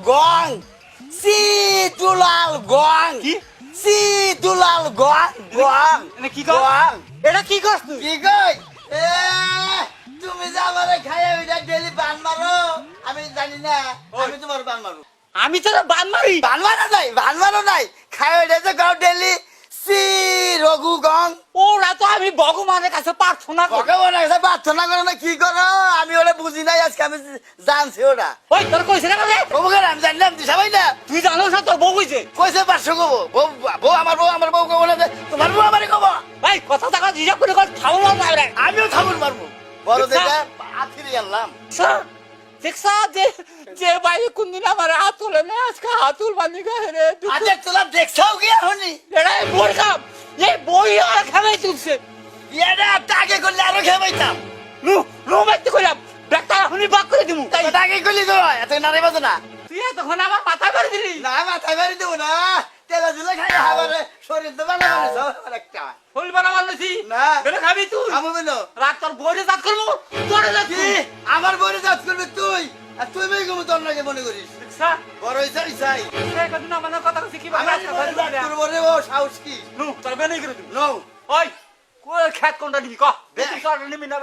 গং সি দুলাল গং কি সি দুলাল গং গং এটা কি কর গং এটা কি করছ তুই কি কই এ তুমি যে আমারে খাইয়া ওইটা ডেলি বান মারো আমি জানি না আমি তোমার বান মারো আমি তোরা বান মারি বান মারো নাই খাইয়া ওইটা যে গাও ডেলি সি রঘু গং ওরা তো আমি ভগবানের কাছে প্রার্থনা করি ভগবানের কাছে প্রার্থনা করো না কি করো আমি ওরা বুঝি নাই আজকে আমি জানছি ওরা ওই তোর কইছে না রে ওকে আমি জানলাম সবাই না তুই জানো না তোর বউ কইছে কইছে 500 কব বউ আমার বউ কব না তোমার বউ আমারে কব ভাই কথা টাকা জিজ্ঞাসা করে কর খাবো না রে আমিও থামুন মারবো বড় দেখা আথিরে গেলাম স্যার দেখছা যে যে ভাই কোনদিন আমার হাত তুলে না আজকে হাত তুল বানি গায়ে রে আজকে তোলা দেখছাও কি এখনই এটা বই কাম এই বই আর খামাই তুলছে এটা টাকে করলে আরো খেমাইতাম নু নু বাইতে কইলাম ডাক্তার এখনই বাক করে দিমু তাই টাকে করলি তো এত নারে বাজে না তুই তখন আমার মাথা করে দিলি না মাথায় বাড়ি দেবো না তেলা দিলে খাই হাবারে শরীর তো বানা বানা একটা ফুল বানাবার নছি না বেরে খাবি তুই আমো বেনো রাত তোর বইরে জাত করবো তোরে জাত কি আমার বইরে জাত করবি তুই আর তুই মেয়ে গমু তোর নাকি মনে করিস দেখছা বড় ইসাই ইসাই এই কদিন আমার কথা কইছি কি আমার বইরে জাত করবো রে ও সাহস কি নু তোর বেনে করে দিবি নো ওই কোন খেত কোনটা দিবি ক বে। তুই সর নিবি না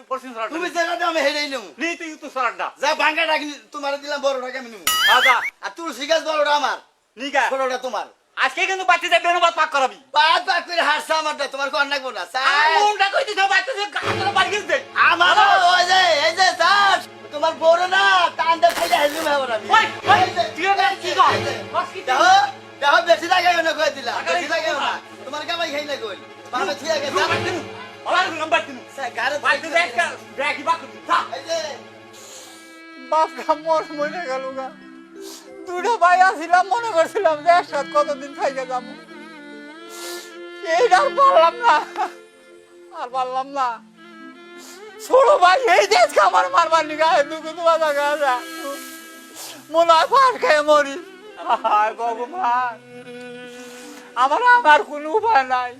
পরশিন সর তুমি জায়গাটা আমি হেরেই নেবো নি তুই তো সরডা যা ভাঙ্গা ডাকি তোমার দিলাম বড় টাকা আমি নেবো আজা আর তুলসী গাছ বড়টা আমার নিকা ছোটটা তোমার আজকে কিন্তু বাচ্চা যাবে বেনো বাত পাক করাবি পাঁচ পাক করে হাসছে আমারটা তোমার কর নাকবো না চাই মুন্ডা কই দিছ বাচ্চা যে গাছটা বাড়ি গেছে আমার ওই যে এই যে স্যার তোমার বড় না টান্ডা খাইলে হেলু হবে আমি ওই ওই তুই না কি কর কস কি দেখো দেখো বেশি লাগাই না কই দিলা বেশি লাগাই না তোমার কামাই খাই না কই মানে ঠিক আছে যা ওলা নাম্বার দিন গারে বাইতে দেখ ব্রেক বাক যা এই যে বাপ মোর মনে গেল গা দুটো ভাই আসিলাম মনে করছিলাম যে একসাথে কতদিন খাইতে যাবো এইটা আর পারলাম না ছোট ভাই এই দেশ আমার মারবার নিগা দুটো বাবা গাজা মনে হয় পাট খেয়ে মরি হায় ভগবান আমার কোনো উপায় নাই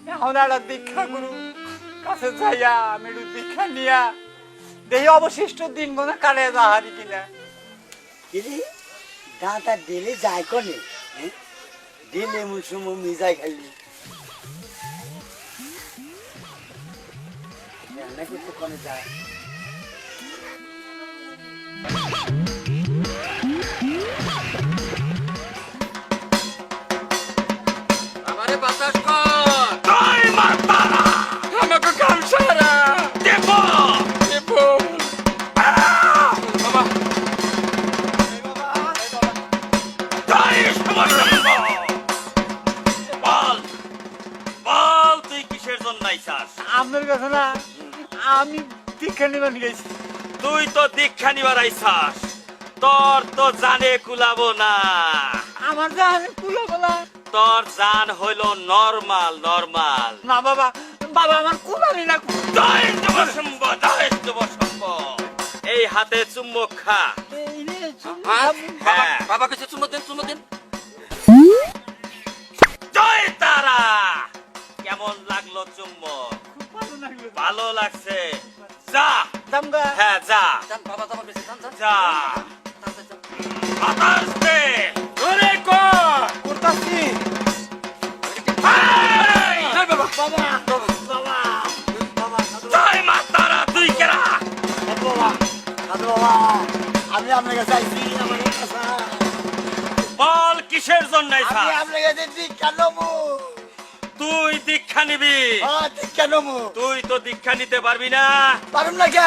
এখন একটা দীক্ষা গুরু কাছে যাইয়া আমি একটু দীক্ষা নিয়া দেখি অবশিষ্ট দিন কোনো কালে যাহারি কিনা দিদি দাঁতা দিলে যায় কোনে দিলে মুসুম মিজাই খাইলি না কিছু কোনে যায় আমারে বাতাস কর তুই মারতারা আমাকে কামসারা দেবো বাবা তাই সমস্যা বল বল তুই কিসের জন্য আইছাস আপনার কাছে না আমি দীক্ষা নিবার গেছি তুই তো দীক্ষা নিবার আইছাস তোর তো জানে কুলাবো না আমার জাহানে কুলা বলা তোর জান হইল নরমাল না বাবা বাবা আমার কুলারি না এই হাতে চুম্বক খা এই রে, হ্যাঁ। বাবা কাছে চুমো দেন জয় তারা কেমন লাগলো চুম্বক খুব ভালো লাগলো ভালো লাগছে যা দামগা হ্যাঁ যা যান বাবা যাবার বেশি যান যা বাতাস দে ওরে কর করতাছি এই! বাবা বাবা বাবা বাবা জয় মা তারা তুই কেরা বাবা বাবা আমি আপনার কাছে আইছি আমার কাছে বল কিসের জন্য আমি আইছাস? আপনার কাছে দীক্ষা নেবো তুই দীক্ষা নিবি দীক্ষা নেবো তুই তো দীক্ষা নিতে পারবি না পারুম না কে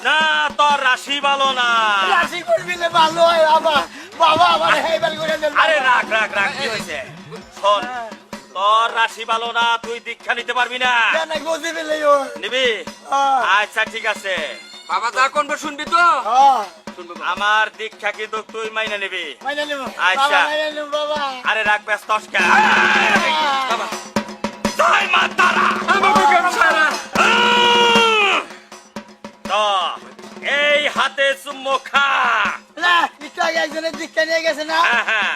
না তোর রাশি ভালো না রাশি করবি না ভালো হয় বাবা বাবা আমার হেইবাল করে দেন আরে রাখ কি হয়েছে শোন তোর রাশি ভালো না তুই দীক্ষা নিতে পারবি না কেন গজি পেলেও নিবি আচ্ছা ঠিক আছে বাবা যা কোনবে শুনবি তো শুনবো আমার দীক্ষা কিন্তু তুই মাইনে নিবি মাইনা নেব আচ্ছা। বাবা মাইনা নেব বাবা আরে রাখ ব্যস্ত বাবা জয় মা তারা আমাকে কামসারা তো এই হাতে চুম্বক খা না একটু আগে একজনের দীক্ষা নিয়ে গেছে না হ্যাঁ।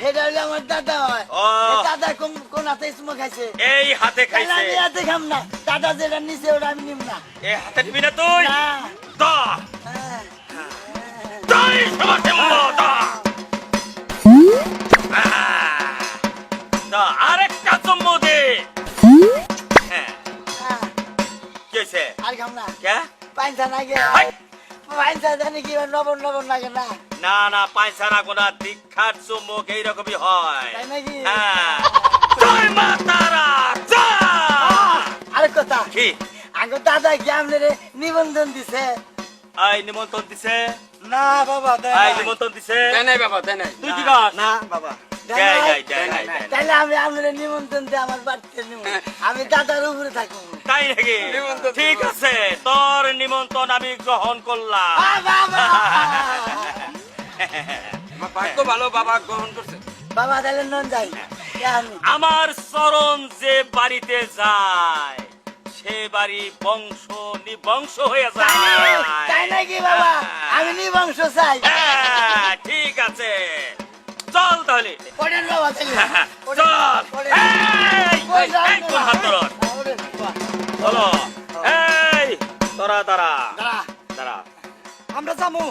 সেটা হলে আমার দাদা হয় ও। দাদা কোন হাতে স্মোক খাইছে এই হাতে তাহলে খাইছে আমি হাতে খাম না দাদা যেটা নিচে ওটা আমি নিম না এই হাতে নিবি না তুই না তো হ্যাঁ। জয় সমর্থ না কে পাইছা না গে হাই! পাইছা জানি কি নবন নবন লাগে না না না পাঁচা না কোনা দীক্ষার চুমুক এইরকমই হয় তাই নাকি হ্যাঁ জয় মা তারা জয়! আরেক কথা কি আগে দাদা কি আপনার নিবন্ধন দিছে আই নিমন্ত্রণ দিছে না বাবা দেয় আই নাই। নিমন্ত্রণ দিছে দেয় নাই বাবা দেয় নাই তুই কি কর না বাবা দেয় নাই দেয় নাই দেয় নাই। তাহলে আমি আপনার নিমন্ত্রণ দিয়ে আমার বাড়িতে নিব আমি দাদার উপরে থাকবো তাই নাকি নিমন্ত্রণ ঠিক দিব। আছে তোর নিমন্ত্রণ আমি গ্রহণ করলাম বাবা ভাগ্য ভালো বাবা গ্রহণ করছে বাবা তাহলে নন যাই আমি আমার চরণ যে বাড়িতে যায় সে বাড়ি বংশ নিবংশ হয়ে যায় তাই নাকি বাবা আমি নিবংশ চাই হ্যাঁ, ঠিক আছে চল তাহলে পড়েন বাবা তাহলে চল পড়েন। এই, ওই যান এই, কোন হাত ধরন? ওরে বাবা। চলো এই তোরা দাঁড়া দাঁড়া। দাঁড়া আমরা যামু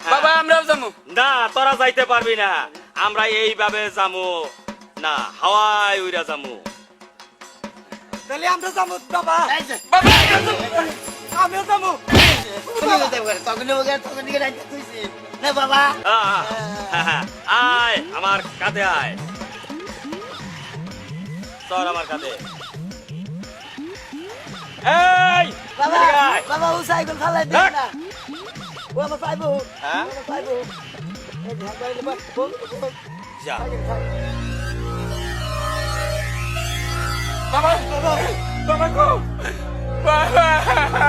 বাবা আমরাও যাবো না তোরা যাইতে পারবি না আমরা এইভাবে যামু না হাওয়ায় উইরা যামু তাহলে আমরা যামু বাবা এই যে, বাবা আমিও যামু তুমি কোথায় বলে? তখন নিকে রাখতে তুইছি। না বাবা আয় আমার কাঁধে আয় চল আমার কাঁধে এই বাবা এদিকে আয়। বাবা ও সাইকেল ফালাই দিন দেখ। না ও আমার পাইবো হ্যাঁ? আমার পাইবো এই ধ্যান করে বাবা যা বাবা বাবা বাবা গো বাবা বাবা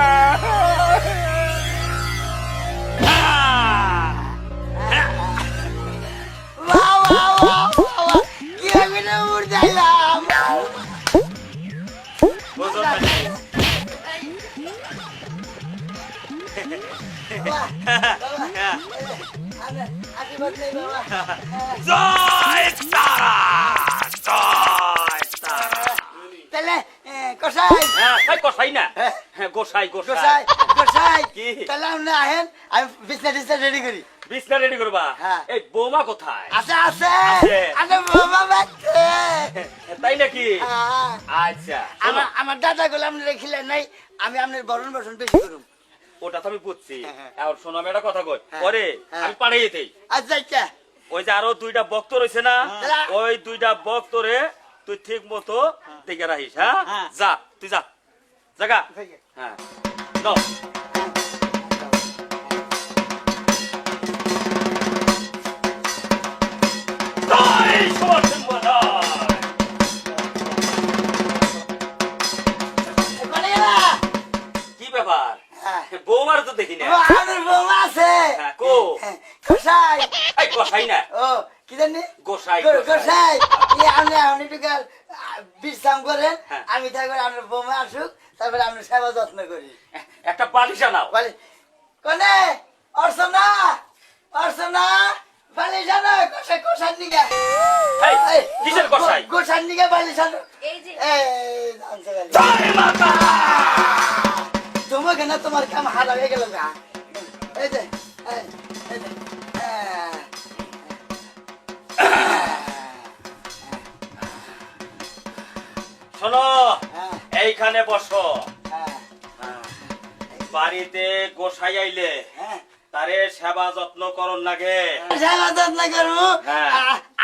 বাবা কি আমি না উড় যাইলাম বুঝো না? আশীর্বাদ নেই বাবা জয় তারা জয় তারা তাহলে কষাই এই গোসাই না হ্যাঁ গোসাই গোসাই গোসাই গোসাই কি? তাহলে আপনি আহেন আমি বিছনা টিছনা রেডি করি বিছনা রেডি করবা হ্যাঁ। এই বৌমা কোথায় আছে আছে আছে। আরে বাবা বাচ্চা তাই নাকি হ্যাঁ। আচ্ছা আমার আমার দাদা গুলো আপনি রেখিলেন নাই আমি আপনার বরণ বসন বেশি করুম ওটা তো আমি বুঝছি হ্যাঁ, হ্যাঁ। আর শোনো আমি একটা কথা কই হ্যাঁ, পরে হ্যাঁ। আমি পাঠিয়ে দিই আচ্ছা আচ্ছা ওই যে আরো দুইটা বক্ত রয়েছে না হ্যাঁ। ওই দুইটা বক্তরে তুই ঠিক মতো দেখে রাখিস হ্যাঁ হ্যাঁ। যা তুই যা জাগা ঠিক আছে। হ্যাঁ নাও। জয় সুভাষচন্দ্র। কোনে গেলা? কি ব্যাপার হ্যাঁ। বৌমার তো দেখি না ও, আপনার বৌমা আছে হ্যাঁ, কো? কষাই এই গোসাই না ও কি জানি গোসাই গোসাই আপনি আপনি একটু বিশ্রাম করেন হ্যাঁ। আমি থাকবো আপনার বৌমা আসুক তারপরে আপনি সেবা যত্ন করি একটা বালিশা নাও বলে কোনে অর্চনা অর্চনা বালিশানো কষাই কষার নিগা এই, কিসের কষাই? গোসার নিগা বালিশানো এই যে এই জানছে গালি। জয় মাতা তোমাকে না তোমার কাম হারা হয়ে গেল না এই যে এই যে, শোনো হ্যাঁ, এইখানে বসো হ্যাঁ, বাড়িতে গোসাই আইলে হ্যাঁ। তারে সেবা যত্ন করন লাগে সেবা যত্ন করবো হ্যাঁ।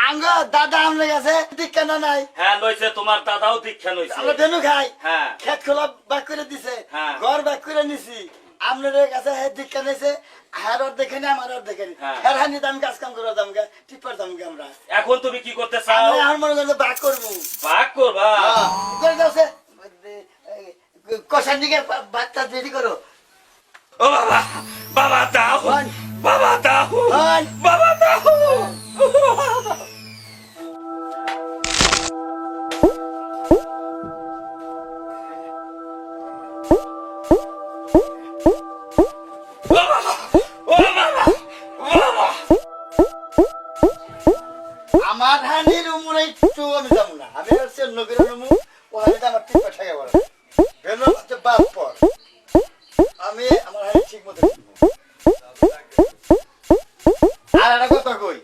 আঙ্গ দাদা আমলে গেছে দীক্ষা না নাই হ্যাঁ লইছে তোমার দাদাও দীক্ষা লইছে আমরা ধনু খাই হ্যাঁ খেত খোলা বাক করে দিছে হ্যাঁ। ঘর বাক করে নিছি আপনাদের কাছে হে দীক্ষা নিছে হার ওর দেখে নি আমার ওর দেখে নি হ্যাঁ। হের হানি দাম কাজ কাম করে দাম টিপার দাম আমরা এখন তুমি কি করতে চাও আমরা আমার মনে করেন বাক করবো ভাগ করবা করে দাওছে কষার দিকে ভাতটা রেডি করো ও বাবা বাবা দাও বল। বাবা দাও বল। বাবা দাও আমার হানির উমরে একটু আমি যাবো না আমি হচ্ছে নগরের নমু ও হানিতে আমার টিপা ঠেকে বলে বেলো হচ্ছে বাপ পর আমি আমার হানি ঠিক মতো আর একটা কথা কই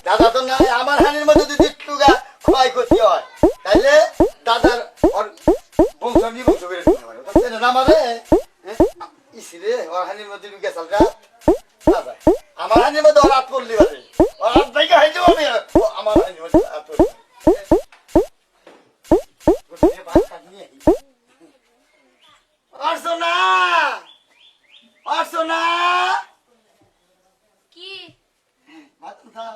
দাদা তো না আমার হানির মধ্যে যদি একটু ক্ষয়ক্ষতি হয় তাইলে দাদার বংশ নিবংশ করে দিতে পারে আমাদের দাও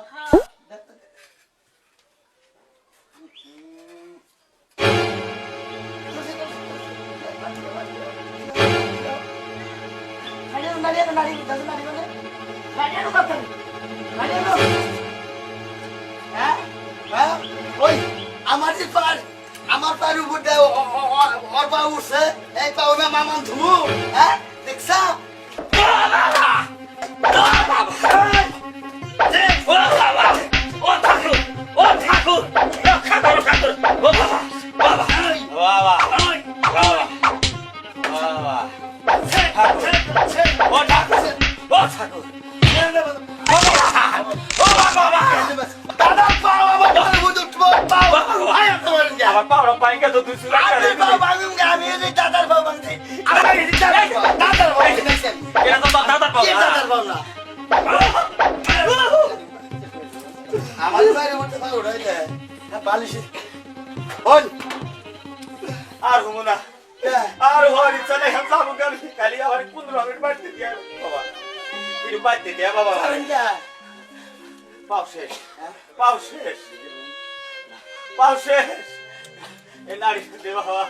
হ্যাঁ ওই আমার পায়ের উপর দিয়ে ওর পা উঠছে এই পা ওই মামান ধুমু হ্যাঁ দেখছা দাদা পাও আমার পায়ের উপর উঠবো পাও আয় তোমার আমার পাওড়া পাইঙ্গা তো তুই সুরা করে পাও ভাঙুন আমি এই দাদার পাও ভাঙতে আমার এই দাদার পাও দেখছেন এটা তো দাদা পাও কি দাদার পাও না আমার বাইরে উঠতে পাও উঠাই দে বালিশ হন আর হুমু না আর হরি চলে हम যাবো খালি আমার 15 মিনিট বাড়তে দিয়া বাবা এই বাড়তে দিয়া বাবা পাও শেষ পাও শেষ পাও শেষ এই নারী দে বাবা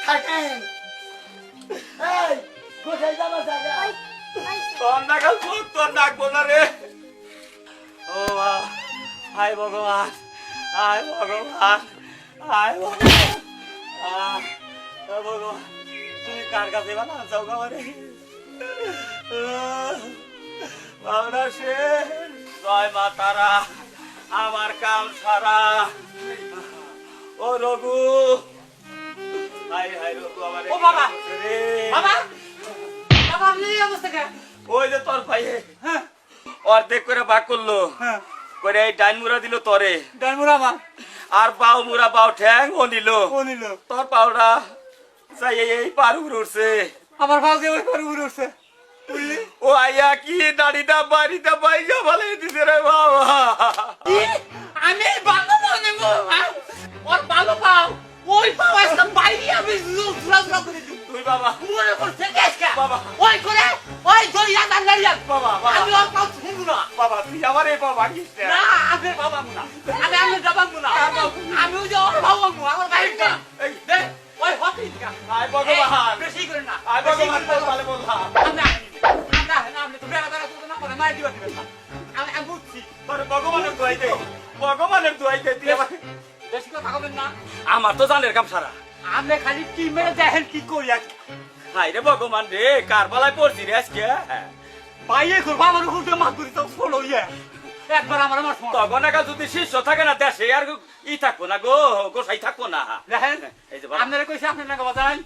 থাকেন এই কোথায় যাবা জায়গা তোর নাগাল ফুট তোর ডাকবো না রে ও বাবা হায় ভগবান হায় ভগবান হায় ভগবান ভগবান তুমি কার কাছে বানা যাও গাবারে বাবা শেষ জয় মা তারা আমার কাম সারা ও রঘু হায় হায় রঘু আমার ও বাবা! রে বাবা বাবা আপনি এই অবস্থা কেন ওই যে তোর ভাই অর্ধেক করে ভাগ করলো করে এই ডাইন মুড়া দিল তরে ডাইমুরা মা আর বাউ মুড়া বাউ ঠ্যাং ও নিল ও নিল তোর পাউডা যাই এই পার উপরে উঠছে আমার ভাও যে ওই করে উড়ে উঠছে বুঝলি ও আইয়া কি দাড়িটা বাড়িটা বাইজা ভালো দিছে রে বাবা আমি বাবা মনে ওর ভালো পাও ওই পাও আজকে বাইরে আমি জুরা করে দিই তুই বাবা মনে করছে কেসকা বাবা। ওই করে ওই দইয়া দাঁড়িয়ে বাবা বাবা আমি ওর পাও শুনবো না বাবা তুই আমার এই বাবা কি না আমি বাবা মুনা আমি বাবা মুনা আমি ওই যে ওর বাবা মুনা আমার বাইরটা এই দে ওই হতি দিকা আয় ভগবান বেশি করে না আয় ভগবান তোর ভালো বললাম আমরা তো বেড়া বেড়া করতে না পারে মার দিবা দিবেন না আমি বুঝছি তোর ভগবানের দোয়াই দে ভগবানের দোয়াই দে তুই আমার বেশি কথা বলবেন না আমার তো জানের কাম সারা আমি খালি কি মেরে দেখেন কি করি আর হাই রে ভগবান রে কার বালায় পড়ছি রে আজকে বাইয়ে করবো আমার উপরে মাছ করি তো ফলো ইয়ে একবার আমার তখন একা যদি শিষ্য থাকে না দেশে আর ই থাকবো না গো গোসাই থাকবো না দেখেন এই যে বাবা। আপনারা কইছে আপনার নাকি বাজাই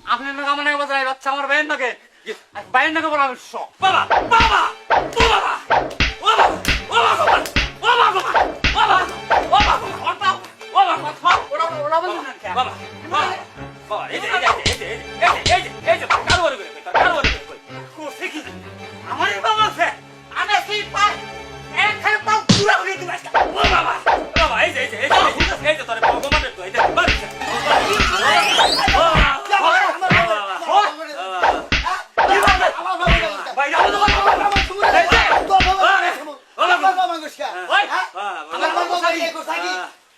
আপনার নাকি আমার নাকি বাজাই বাচ্চা আমার বাইরের নাকি বাইরের নাকি বলা আমি সব বাবা বাবা ও বাবা ও বাবা ও ভগবান ও ভগবান ও বাবা ও বাবা ওটা ও বাবা ওরা বলুন না বাবা বাবা বাবা এই যে এই যে কারো করে কারো করে করছে কি আমার বাবা আছে আমি সেই পাই একখানে পাও পুরো উড়ে দিবা ও বাবা বাবা এই যে তোর ভগবানের দোয়াই দে বাইরে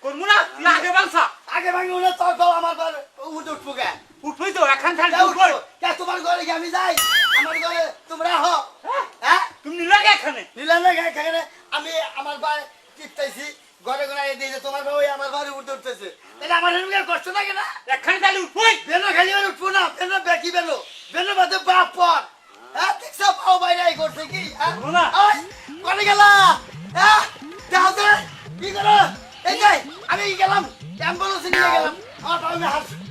করবো না তুই আগে বাংসা আগে ভাঙি উঠে তোর পাও আমার উঠে উঠবো কে উঠবই তো এখন খালি তোমার ঘরে কি আমি যাই আমার ঘরে তোমরা হ হ্যাঁ তুমি নিলাগে এখানে নিলামে এখানে আমি আমার ভাই টিপতেছি ঘরে ঘরে দিয়ে যে তোমার ভাই আমার ঘরে উঠে উঠতেছে এটা আমার এমনি কষ্ট লাগে না এখানে তাহলে উঠবই বেলো খালি আর উঠবো না বেলো বেকি বেলো বেলো বাদে বাপ পর হ্যাঁ দেখছো পাও বাইরে এই করছে কি হ্যাঁ না। ওই কোনে গেলা হ্যাঁ যাও তো কি করো এই যাই আমি গেলাম অ্যাম্বুলেন্সে নিয়ে গেলাম আমার বাবা আমি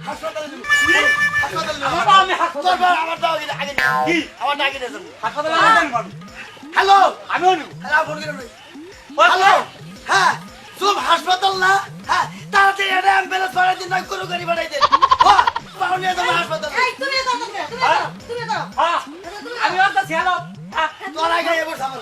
হাসপাতালে নেব হাসপাতালে নেব আমার বাবা আমি হাসপাতালে তোর বাবা আমার দাও আগে কি? আমার ডাকি নিয়ে যাবো হাসপাতালে আনবেন মানুষ হ্যালো আমিও নিব হ্যালো ফোন করে হ্যালো হ্যাঁ সব হাসপাতাল না হ্যাঁ তাড়াতাড়ি একটা অ্যাম্বুলেন্স পাঠাই দিন না কোনো গাড়ি পাঠাই দিন হ্যাঁ পাও নিয়ে যাবো হাসপাতালে এই তুমি দাও তুমি দাও হ্যাঁ আমি ওর কাছে হ্যালো তোর আগে এবার সামনে